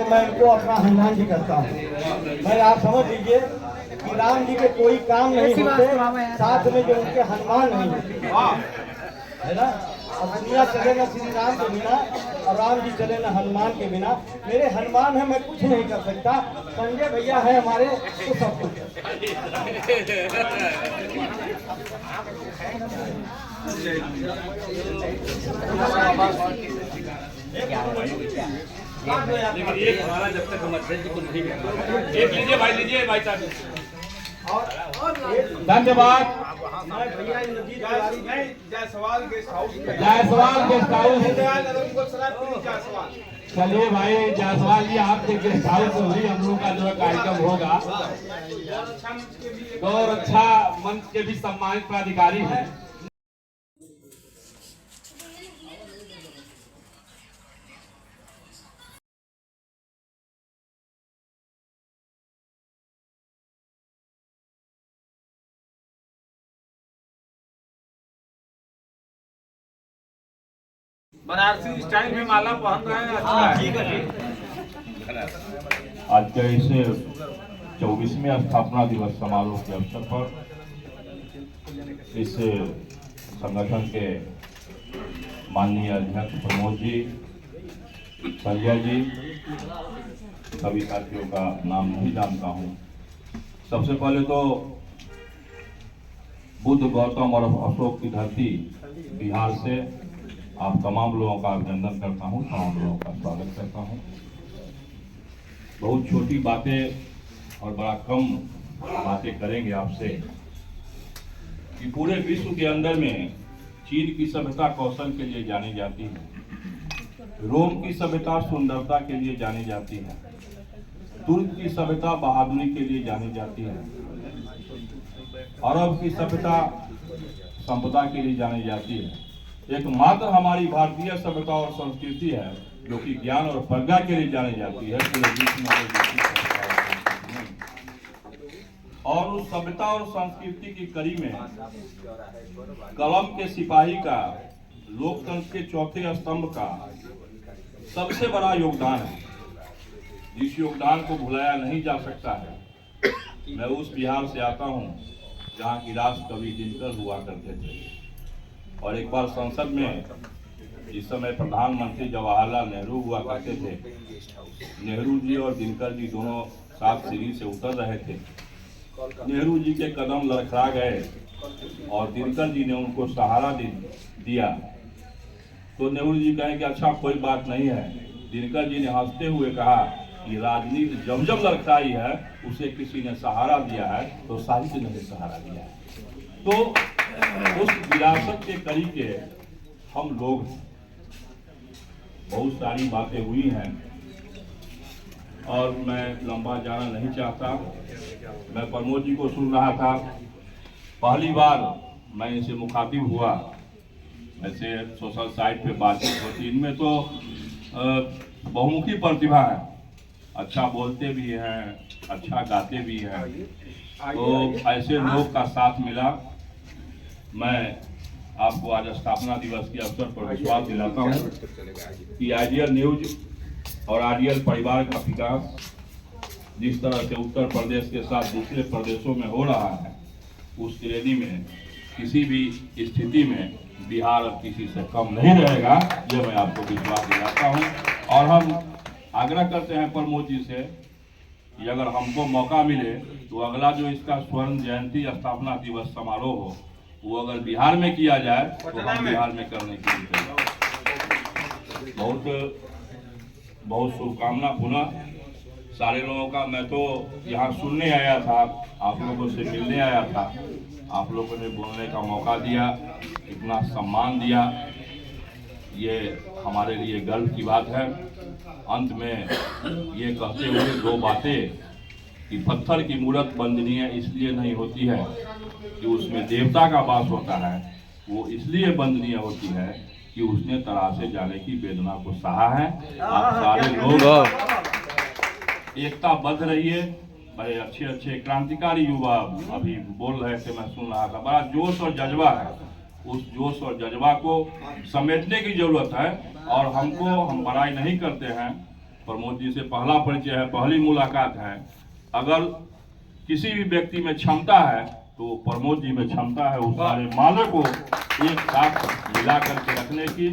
कि मैं इनको अपना हनुमान जी करता हूँ। मैं आप समझ लीजिए कि राम जी के कोई काम नहीं होते साथ में जो उनके हनुमान नहीं होते, है ना। और दुनिया चले ना श्री राम के बिना और राम जी चले ना हनुमान के बिना। मेरे हनुमान है, मैं कुछ नहीं कर सकता। संजय भैया है हमारे, तो सब कुछ एक हमारा जब तक हम अध्यक्ष को नहीं मिला। एक लीजिए भाई साहब। धन्यवाद। जायसवाल गेस्ट हाउस चलिए भाई जायसवाल जी, आपके गेस्ट हाउस में ही हम लोग का जो है कार्यक्रम होगा। गौर रक्षा मंच के भी सम्मानित पदाधिकारी हैं। बनारसी स्टाइल में माला पहन रहे हैं। अच्छा ठीक है। आज के इस 24वें स्थापना दिवस समारोह के अवसर पर इस संगठन के माननीय अध्यक्ष प्रमोद जी, संजय जी, सभी साथियों का नाम नहीं जानता हूं। सबसे पहले तो बुद्ध, गौतम और अशोक की धरती बिहार से आप तमाम लोगों का अभिनंदन करता हूं, तमाम लोगों का स्वागत करता हूं। बहुत छोटी बातें और बड़ा कम बातें करेंगे आपसे कि पूरे विश्व के अंदर में चीन की सभ्यता कौशल के लिए जानी जाती है, रोम की सभ्यता सुंदरता के लिए जानी जाती है, तुर्क की सभ्यता बहादुरी के लिए जानी जाती है, अरब की सभ्यता संपदा के लिए जानी जाती है। एकमात्र हमारी भारतीय सभ्यता और संस्कृति है जो कि ज्ञान और प्रज्ञा के लिए जानी जाती है। पूरे विश्व में और उस सभ्यता और संस्कृति की कड़ी में कलम के सिपाही का, लोकतंत्र के चौथे स्तंभ का सबसे बड़ा योगदान है, जिस योगदान को भुलाया नहीं जा सकता है। मैं उस बिहार से आता हूं जहां की राष्ट्र कवि दिनकर हुआ करते थे और एक बार संसद में जिस समय प्रधानमंत्री जवाहरलाल नेहरू हुआ करते थे, नेहरू जी और दिनकर जी दोनों साथ सीढ़ी से उतर रहे थे। नेहरू जी के कदम लड़खड़ा गए और दिनकर जी ने उनको सहारा दिया। तो नेहरू जी कहे कि अच्छा कोई बात नहीं है। दिनकर जी ने हंसते हुए कहा कि राजनीति जब जब लड़खड़ाई है उसे किसी ने सहारा दिया है, तो साहित्य ने सहारा दिया है। तो उस विरासत के कड़ी के हम लोग, बहुत सारी बातें हुई हैं और मैं लंबा जाना नहीं चाहता। मैं प्रमोद जी को सुन रहा था, पहली बार मैं इनसे मुखातिब हुआ। वैसे सोशल साइट पे बातचीत होती, इनमें तो बहुमुखी प्रतिभा है, अच्छा बोलते भी हैं, अच्छा गाते भी हैं। तो ऐसे लोग का साथ मिला। मैं आपको आज स्थापना दिवस के अवसर पर विश्वास दिलाता हूं कि आइडियल न्यूज और आइडियल परिवार का विकास जिस तरह से उत्तर प्रदेश के साथ दूसरे प्रदेशों में हो रहा है, उस श्रेणी में किसी भी स्थिति में बिहार अब किसी से कम नहीं रहेगा, ये मैं आपको विश्वास दिलाता हूं। और हम आग्रह करते हैं प्रमोद जी से कि अगर हमको मौका मिले तो अगला जो इसका स्वर्ण जयंती स्थापना दिवस समारोह हो, वो अगर बिहार में किया जाए तो हम बिहार में करने के लिए बहुत बहुत शुभकामना पुनः सारे लोगों का। मैं तो यहाँ सुनने आया था, आप लोगों से मिलने आया था, आप लोगों ने बोलने का मौका दिया, इतना सम्मान दिया, ये हमारे लिए गर्व की बात है। अंत में ये कहते हुए दो बातें कि पत्थर की मूर्त वंदनीय इसलिए नहीं होती है कि उसमें देवता का वास होता है, वो इसलिए वंदनीय होती है कि उसने तरासे जाने की वेदना को सहा है। आप सारे लोग एकताबद्ध रहिए। बड़े अच्छे अच्छे क्रांतिकारी युवा अभी बोल रहे थे, मैं सुन रहा था, बड़ा जोश और जज्बा है। उस जोश और जज्बा को समेटने की जरूरत है। और हम बड़ाई नहीं करते हैं, प्रमोद जी से पहला परिचय है, पहली मुलाकात है। अगर किसी भी व्यक्ति में क्षमता है तो प्रमोद जी में क्षमता है उस सारे माले को एक साथ मिला करके रखने की।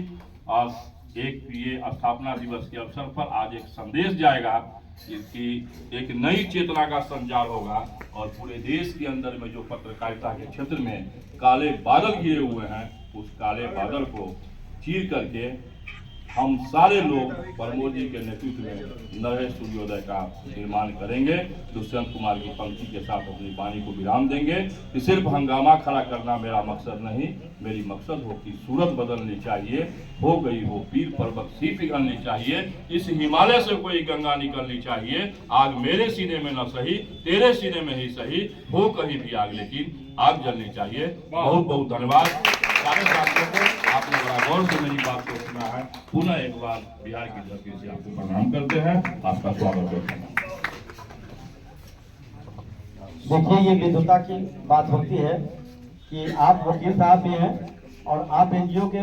और एक ये स्थापना दिवस के अवसर पर आज एक संदेश जाएगा कि एक नई चेतना का संचार होगा और पूरे देश के अंदर में जो पत्रकारिता के क्षेत्र में काले बादल घिरे हुए हैं, उस काले बादल को चीर करके हम सारे लोग प्रमोद जी के नेतृत्व में नए सूर्योदय का निर्माण करेंगे। दुष्यंत कुमार की पंक्ति के साथ अपनी वाणी को विराम देंगे कि सिर्फ हंगामा खड़ा करना मेरा मकसद नहीं, मेरी मकसद हो कि सूरत बदलनी चाहिए, हो गई हो पीर पर्वत सी पिघलनी चाहिए, इस हिमालय से कोई गंगा निकलनी चाहिए। आग मेरे सीने में न सही, तेरे सीने में ही सही, हो कहीं भी आग लेकिन आग जलनी चाहिए। बहुत बहुत धन्यवाद सारे साथियों को, आपने बड़ा गौर से मेरी बात को सुना है। पुनः एक बार बिहार की धरती से आपको प्रणाम करते हैं, आपका स्वागत करते हैं। देखिए, ये विद्वता की बात होती है कि आप वकील साहब भी हैं और आप एनजीओ के